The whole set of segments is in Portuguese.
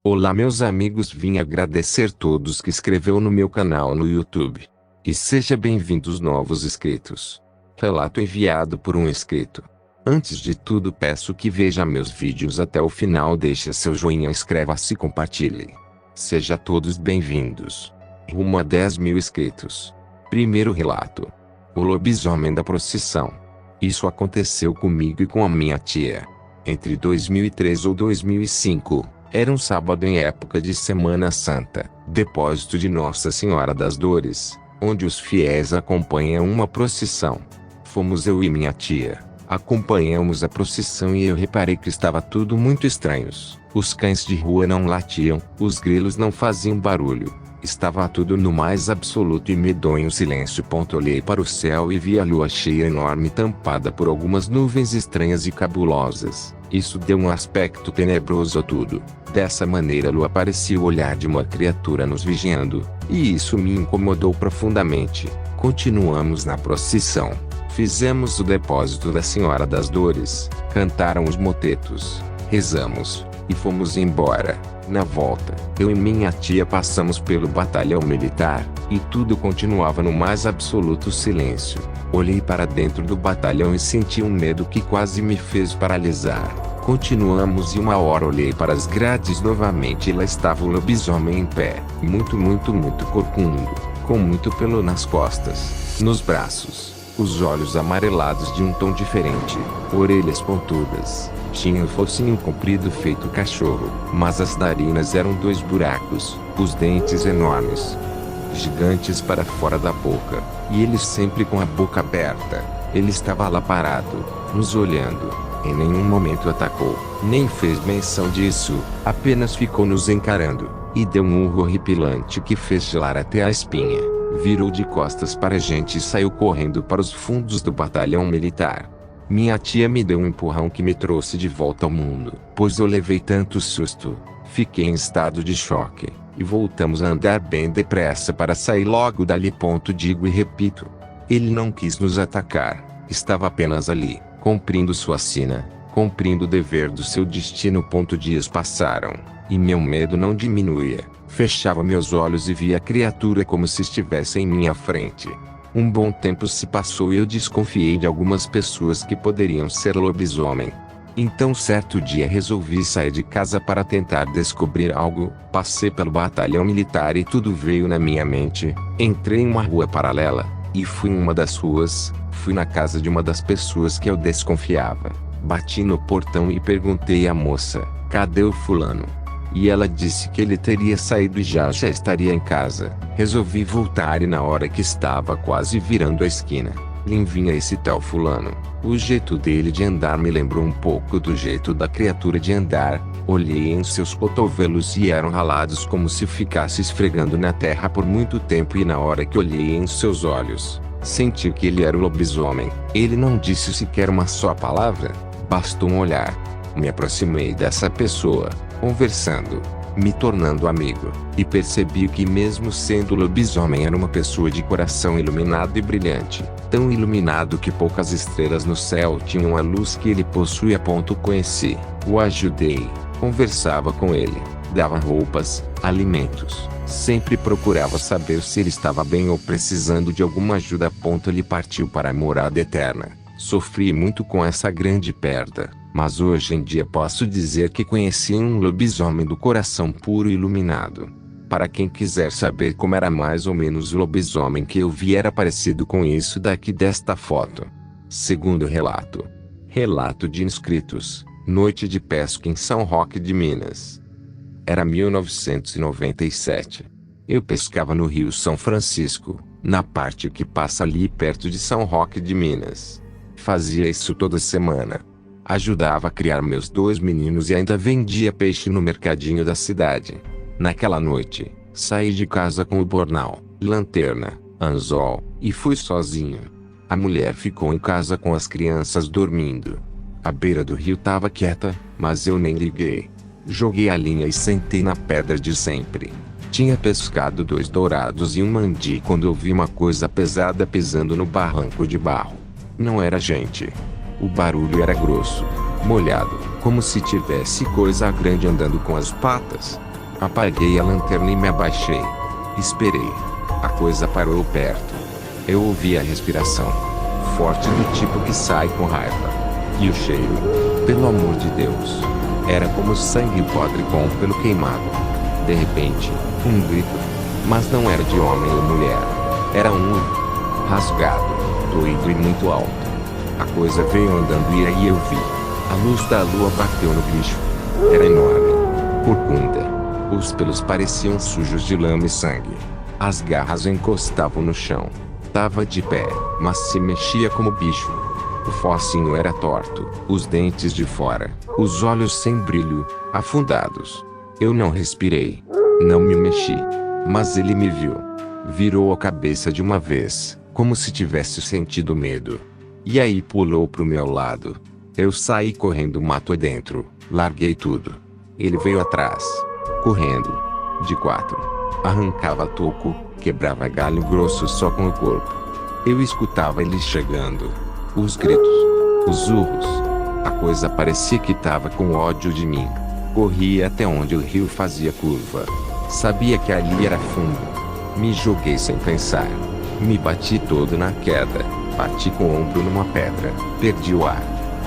Olá meus amigos, vim agradecer todos que inscreveu no meu canal no YouTube. E seja bem-vindos novos inscritos. Relato enviado por um inscrito. Antes de tudo peço que veja meus vídeos até o final, deixe seu joinha, inscreva-se e compartilhe. Seja todos bem-vindos. Rumo a 10 mil inscritos. Primeiro relato. O lobisomem da procissão. Isso aconteceu comigo e com a minha tia. Entre 2003 ou 2005, era um sábado em época de Semana Santa, depósito de Nossa Senhora das Dores, onde os fiéis acompanham uma procissão. Fomos eu e minha tia. Acompanhamos a procissão e eu reparei que estava tudo muito estranho. Os cães de rua não latiam, os grilos não faziam barulho. Estava tudo no mais absoluto e medonho silêncio. Olhei para o céu e vi a lua cheia enorme tampada por algumas nuvens estranhas e cabulosas. Isso deu um aspecto tenebroso a tudo. Dessa maneira a lua parecia o olhar de uma criatura nos vigiando, e isso me incomodou profundamente. Continuamos na procissão. Fizemos o depósito da Senhora das Dores, cantaram os motetos, rezamos, e fomos embora. Na volta, eu e minha tia passamos pelo batalhão militar, e tudo continuava no mais absoluto silêncio. Olhei para dentro do batalhão e senti um medo que quase me fez paralisar. Continuamos e uma hora olhei para as grades novamente e lá estava o lobisomem em pé, muito corcunda, com muito pelo nas costas, nos braços, os olhos amarelados de um tom diferente, orelhas pontudas. Tinha o focinho comprido feito cachorro, mas as narinas eram 2 buracos, os dentes enormes, gigantes para fora da boca, e ele sempre com a boca aberta. Ele estava lá parado, nos olhando. Em nenhum momento atacou, nem fez menção disso, apenas ficou nos encarando, e deu um urro horripilante que fez gelar até a espinha. Virou de costas para a gente e saiu correndo para os fundos do batalhão militar. Minha tia me deu um empurrão que me trouxe de volta ao mundo, pois eu levei tanto susto. Fiquei em estado de choque, e voltamos a andar bem depressa para sair logo dali. Digo e repito. Ele não quis nos atacar, estava apenas ali, cumprindo sua sina, cumprindo o dever do seu destino. Dias passaram, e meu medo não diminuía. Fechava meus olhos e via a criatura como se estivesse em minha frente. Um bom tempo se passou e eu desconfiei de algumas pessoas que poderiam ser lobisomem. Então certo dia resolvi sair de casa para tentar descobrir algo. Passei pelo batalhão militar e tudo veio na minha mente. Entrei em uma rua paralela, e fui em uma das ruas. Fui na casa de uma das pessoas que eu desconfiava. Bati no portão e perguntei à moça, cadê o fulano? E ela disse que ele teria saído e já estaria em casa. Resolvi voltar e na hora que estava quase virando a esquina, vinha esse tal fulano. O jeito dele de andar me lembrou um pouco do jeito da criatura de andar. Olhei em seus cotovelos e eram ralados como se ficasse esfregando na terra por muito tempo, e na hora que olhei em seus olhos, senti que ele era o lobisomem. Ele não disse sequer uma só palavra, bastou um olhar. Me aproximei dessa pessoa, conversando, me tornando amigo, e percebi que mesmo sendo lobisomem era uma pessoa de coração iluminado e brilhante, tão iluminado que poucas estrelas no céu tinham a luz que ele possuía. Conheci, o ajudei, conversava com ele, dava roupas, alimentos, sempre procurava saber se ele estava bem ou precisando de alguma ajuda. Ele partiu para a morada eterna. Sofri muito com essa grande perda, mas hoje em dia posso dizer que conheci um lobisomem do coração puro e iluminado. Para quem quiser saber como era mais ou menos o lobisomem que eu vi, era parecido com isso daqui desta foto. Segundo relato. Relato de inscritos. Noite de pesca em São Roque de Minas. Era 1997. Eu pescava no Rio São Francisco, na parte que passa ali perto de São Roque de Minas. Fazia isso toda semana. Ajudava a criar meus 2 meninos e ainda vendia peixe no mercadinho da cidade. Naquela noite, saí de casa com o bornal, lanterna, anzol, e fui sozinho. A mulher ficou em casa com as crianças dormindo. A beira do rio estava quieta, mas eu nem liguei. Joguei a linha e sentei na pedra de sempre. Tinha pescado 2 dourados e um mandi quando eu vi uma coisa pesada pisando no barranco de barro. Não era gente. O barulho era grosso, molhado, como se tivesse coisa grande andando com as patas. Apaguei a lanterna e me abaixei. Esperei. A coisa parou perto. Eu ouvi a respiração. Forte do tipo que sai com raiva. E o cheiro. Pelo amor de Deus. Era como sangue podre com o pelo queimado. De repente, um grito. Mas não era de homem ou mulher. Era um urro. Rasgado, doído e muito alto. A coisa veio andando e aí eu vi. A luz da lua bateu no bicho. Era enorme. Corcunda. Os pelos pareciam sujos de lama e sangue. As garras encostavam no chão. Tava de pé, mas se mexia como bicho. O focinho era torto, os dentes de fora, os olhos sem brilho, afundados. Eu não respirei. Não me mexi. Mas ele me viu. Virou a cabeça de uma vez, como se tivesse sentido medo. E aí pulou pro meu lado. Eu saí correndo mato adentro, larguei tudo. Ele veio atrás, correndo. De 4. Arrancava toco, quebrava galho grosso só com o corpo. Eu escutava ele chegando. Os gritos, os urros. A coisa parecia que tava com ódio de mim. Corri até onde o rio fazia curva. Sabia que ali era fundo. Me joguei sem pensar. Me bati todo na queda. Bati com o ombro numa pedra. Perdi o ar.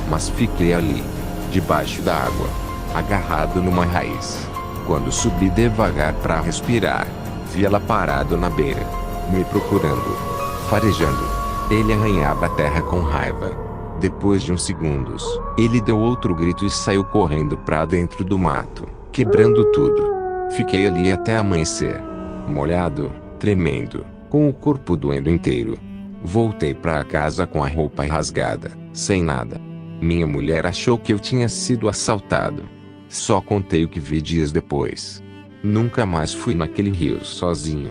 Mas fiquei ali, debaixo da água, agarrado numa raiz. Quando subi devagar para respirar, vi ela parado na beira, me procurando, farejando. Ele arranhava a terra com raiva. Depois de uns segundos, ele deu outro grito e saiu correndo para dentro do mato, quebrando tudo. Fiquei ali até amanhecer, molhado, tremendo, com o corpo doendo inteiro. Voltei para casa com a roupa rasgada, sem nada. Minha mulher achou que eu tinha sido assaltado. Só contei o que vi dias depois. Nunca mais fui naquele rio sozinho.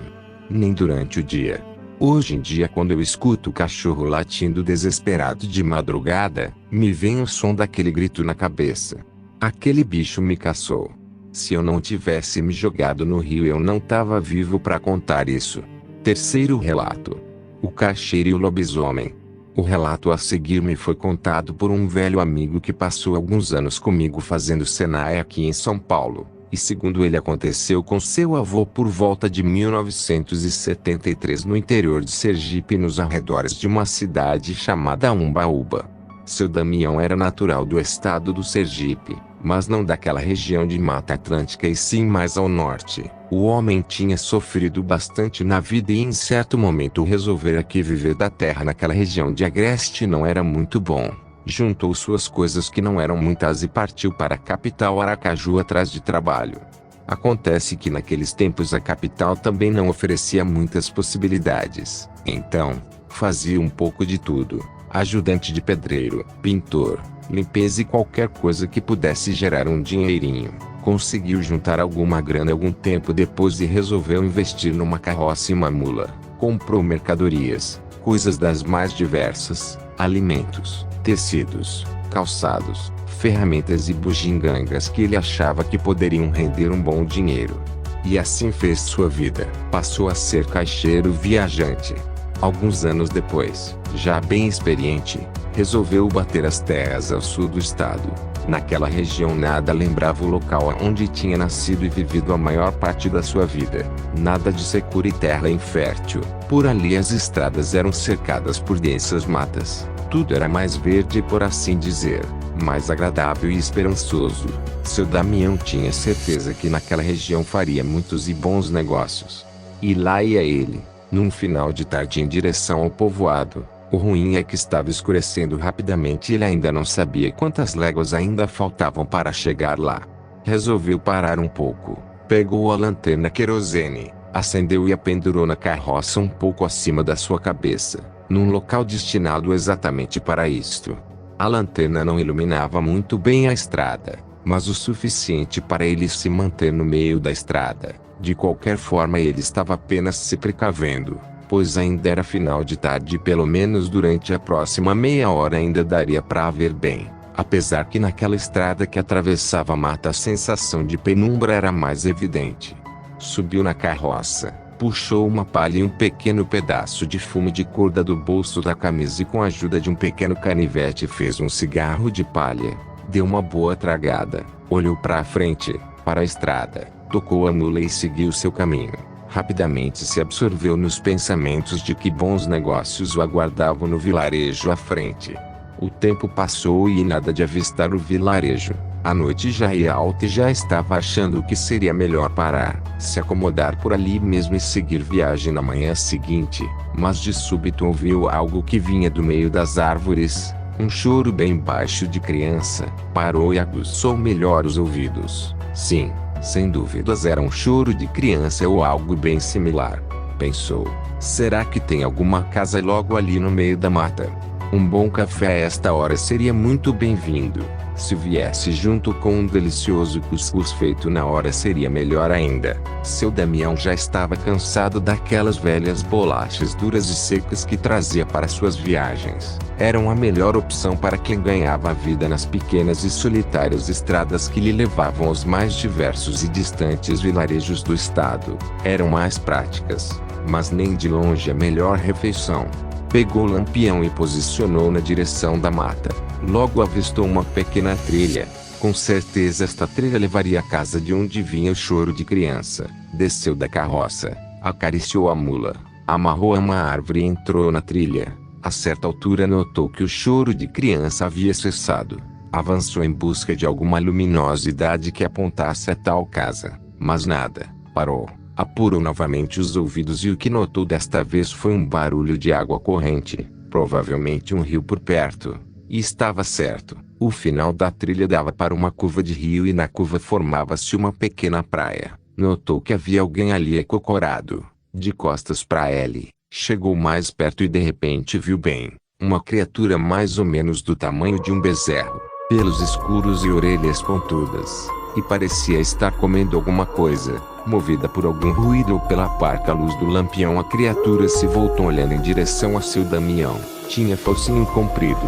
Nem durante o dia. Hoje em dia, quando eu escuto o cachorro latindo desesperado de madrugada, me vem o som daquele grito na cabeça. Aquele bicho me caçou. Se eu não tivesse me jogado no rio, eu não tava vivo para contar isso. Terceiro relato. O caixeiro e o lobisomem. O relato a seguir me foi contado por um velho amigo que passou alguns anos comigo fazendo Senai aqui em São Paulo, e segundo ele aconteceu com seu avô por volta de 1973 no interior de Sergipe, nos arredores de uma cidade chamada Umbaúba. Seu Damião era natural do estado do Sergipe, mas não daquela região de Mata Atlântica e sim mais ao norte. O homem tinha sofrido bastante na vida e em certo momento resolver aqui viver da terra naquela região de Agreste não era muito bom. Juntou suas coisas que não eram muitas e partiu para a capital Aracaju atrás de trabalho. Acontece que naqueles tempos a capital também não oferecia muitas possibilidades. Então, fazia um pouco de tudo. Ajudante de pedreiro, pintor, limpeza e qualquer coisa que pudesse gerar um dinheirinho. Conseguiu juntar alguma grana algum tempo depois e resolveu investir numa carroça e uma mula. Comprou mercadorias, coisas das mais diversas, alimentos, tecidos, calçados, ferramentas e bugigangas que ele achava que poderiam render um bom dinheiro. E assim fez sua vida. Passou a ser caixeiro viajante. Alguns anos depois, já bem experiente, resolveu bater as terras ao sul do estado. Naquela região nada lembrava o local onde tinha nascido e vivido a maior parte da sua vida. Nada de secura e terra infértil. Por ali as estradas eram cercadas por densas matas. Tudo era mais verde, por assim dizer, mais agradável e esperançoso. Seu Damião tinha certeza que naquela região faria muitos e bons negócios. E lá ia ele, num final de tarde em direção ao povoado. O ruim é que estava escurecendo rapidamente e ele ainda não sabia quantas léguas ainda faltavam para chegar lá. Resolveu parar um pouco, pegou a lanterna querosene, acendeu e a pendurou na carroça um pouco acima da sua cabeça, num local destinado exatamente para isto. A lanterna não iluminava muito bem a estrada, mas o suficiente para ele se manter no meio da estrada. De qualquer forma, ele estava apenas se precavendo, pois ainda era final de tarde e pelo menos durante a próxima meia hora ainda daria para ver bem. Apesar que naquela estrada que atravessava a mata a sensação de penumbra era mais evidente. Subiu na carroça, puxou uma palha e um pequeno pedaço de fumo de corda do bolso da camisa e com a ajuda de um pequeno canivete fez um cigarro de palha. Deu uma boa tragada, olhou para a frente, para a estrada, Tocou a mula e seguiu seu caminho. Rapidamente se absorveu nos pensamentos de que bons negócios o aguardavam no vilarejo à frente. O tempo passou e nada de avistar o vilarejo. A noite já ia alta e já estava achando que seria melhor parar, se acomodar por ali mesmo e seguir viagem na manhã seguinte, mas de súbito ouviu algo que vinha do meio das árvores, um choro bem baixo de criança. Parou e aguçou melhor os ouvidos. Sim, sem dúvidas era um choro de criança ou algo bem similar. Pensou, será que tem alguma casa logo ali no meio da mata? Um bom café a esta hora seria muito bem-vindo. Se viesse junto com um delicioso cuscuz feito na hora seria melhor ainda. Seu Damião já estava cansado daquelas velhas bolachas duras e secas que trazia para suas viagens. Eram a melhor opção para quem ganhava a vida nas pequenas e solitárias estradas que lhe levavam aos mais diversos e distantes vilarejos do estado. Eram mais práticas, mas nem de longe a melhor refeição. Pegou o lampião e posicionou na direção da mata. Logo avistou uma pequena trilha. Com certeza esta trilha levaria à casa de onde vinha o choro de criança. Desceu da carroça, acariciou a mula, amarrou a uma árvore e entrou na trilha. A certa altura notou que o choro de criança havia cessado. Avançou em busca de alguma luminosidade que apontasse a tal casa, mas nada. Parou. Apurou novamente os ouvidos e o que notou desta vez foi um barulho de água corrente, provavelmente um rio por perto. E estava certo, o final da trilha dava para uma curva de rio e na curva formava-se uma pequena praia. Notou que havia alguém ali acocorado, de costas para ele. Chegou mais perto e de repente viu bem, uma criatura mais ou menos do tamanho de um bezerro, pelos escuros e orelhas pontudas, e parecia estar comendo alguma coisa. Movida por algum ruído ou pela parca luz do lampião, a criatura se voltou olhando em direção a seu Damião. Tinha focinho comprido,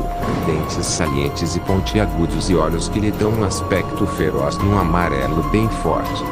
dentes salientes e pontiagudos e olhos que lhe dão um aspecto feroz num amarelo bem forte.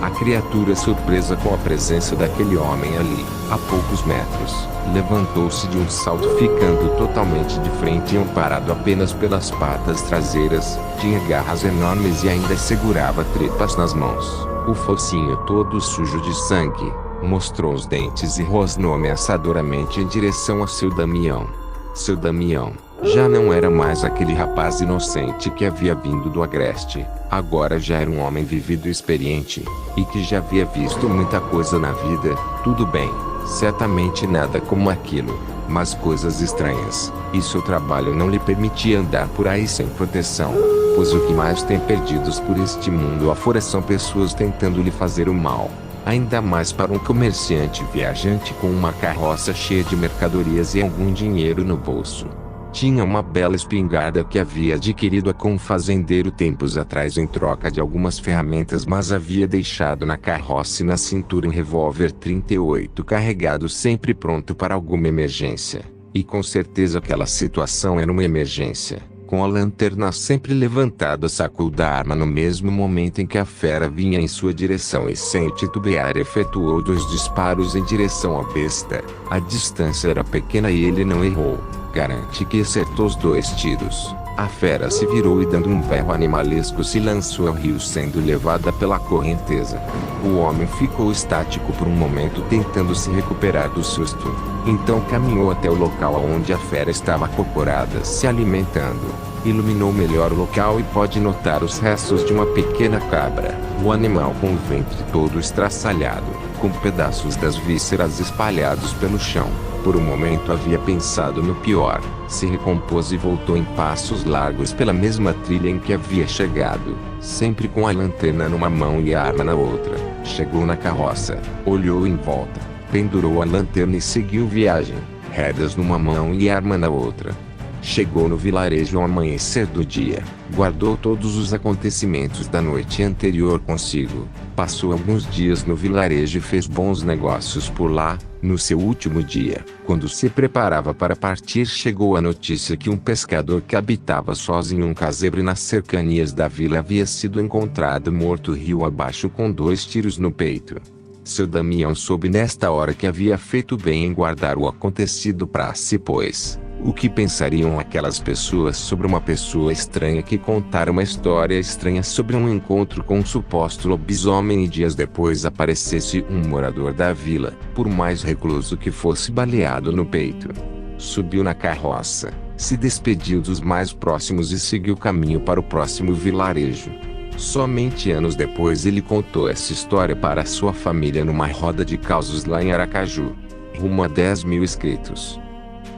A criatura, surpresa com a presença daquele homem ali, a poucos metros, levantou-se de um salto ficando totalmente de frente e amparado apenas pelas patas traseiras. Tinha garras enormes e ainda segurava tripas nas mãos. O focinho todo sujo de sangue, mostrou os dentes e rosnou ameaçadoramente em direção a seu Damião. Seu Damião já não era mais aquele rapaz inocente que havia vindo do agreste. Agora já era um homem vivido e experiente, e que já havia visto muita coisa na vida. Tudo bem, certamente nada como aquilo, mas coisas estranhas, e seu trabalho não lhe permitia andar por aí sem proteção. Pois o que mais tem perdidos por este mundo afora são pessoas tentando lhe fazer o mal. Ainda mais para um comerciante viajante com uma carroça cheia de mercadorias e algum dinheiro no bolso. Tinha uma bela espingarda que havia adquirido com um fazendeiro tempos atrás em troca de algumas ferramentas, mas havia deixado na carroça e na cintura um revólver 38 carregado sempre pronto para alguma emergência. E com certeza aquela situação era uma emergência. Com a lanterna sempre levantada, sacou da arma no mesmo momento em que a fera vinha em sua direção e sem titubear efetuou 2 disparos em direção à besta. A distância era pequena e ele não errou. Garante que acertou os 2 tiros. A fera se virou e dando um berro animalesco se lançou ao rio sendo levada pela correnteza. O homem ficou estático por um momento tentando se recuperar do susto. Então caminhou até o local onde a fera estava acocorada se alimentando. Iluminou melhor o local e pode notar os restos de uma pequena cabra. O animal com o ventre todo estraçalhado, com pedaços das vísceras espalhados pelo chão. Por um momento havia pensado no pior, se recompôs e voltou em passos largos pela mesma trilha em que havia chegado, sempre com a lanterna numa mão e a arma na outra. Chegou na carroça, olhou em volta, pendurou a lanterna e seguiu viagem, rédeas numa mão e arma na outra. Chegou no vilarejo ao amanhecer do dia, guardou todos os acontecimentos da noite anterior consigo, passou alguns dias no vilarejo e fez bons negócios por lá. No seu último dia, quando se preparava para partir, chegou a notícia que um pescador que habitava sozinho em um casebre nas cercanias da vila havia sido encontrado morto rio abaixo com 2 tiros no peito. Seu Damião soube nesta hora que havia feito bem em guardar o acontecido para si, pois O que pensariam aquelas pessoas sobre uma pessoa estranha que contara uma história estranha sobre um encontro com um suposto lobisomem e dias depois aparecesse um morador da vila, por mais recluso que fosse, baleado no peito? Subiu na carroça, se despediu dos mais próximos e seguiu caminho para o próximo vilarejo. Somente anos depois ele contou essa história para sua família numa roda de causos lá em Aracaju. Rumo a 10 mil inscritos.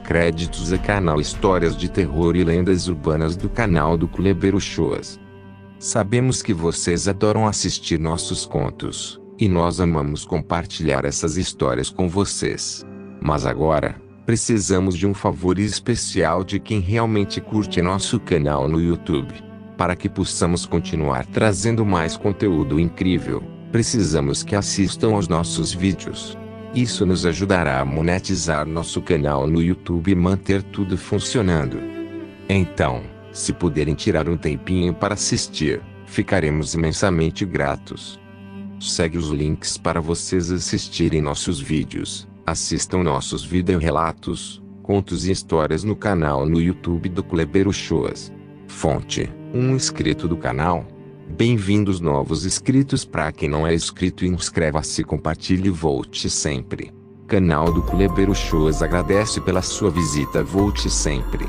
Créditos a canal Histórias de Terror e Lendas Urbanas do canal do Culebeiro Shows. Sabemos que vocês adoram assistir nossos contos, e nós amamos compartilhar essas histórias com vocês. Mas agora, precisamos de um favor especial de quem realmente curte nosso canal no YouTube. Para que possamos continuar trazendo mais conteúdo incrível, precisamos que assistam aos nossos vídeos. Isso nos ajudará a monetizar nosso canal no YouTube e manter tudo funcionando. Então, se puderem tirar um tempinho para assistir, ficaremos imensamente gratos. Segue os links para vocês assistirem nossos vídeos, assistam nossos videorelatos, contos e histórias no canal no YouTube do Culebeiro Shows. Fonte: um inscrito do canal. Bem-vindos novos inscritos. Para quem não é inscrito, inscreva-se, compartilhe e volte sempre. Canal do Culebeiro Shows agradece pela sua visita. Volte sempre.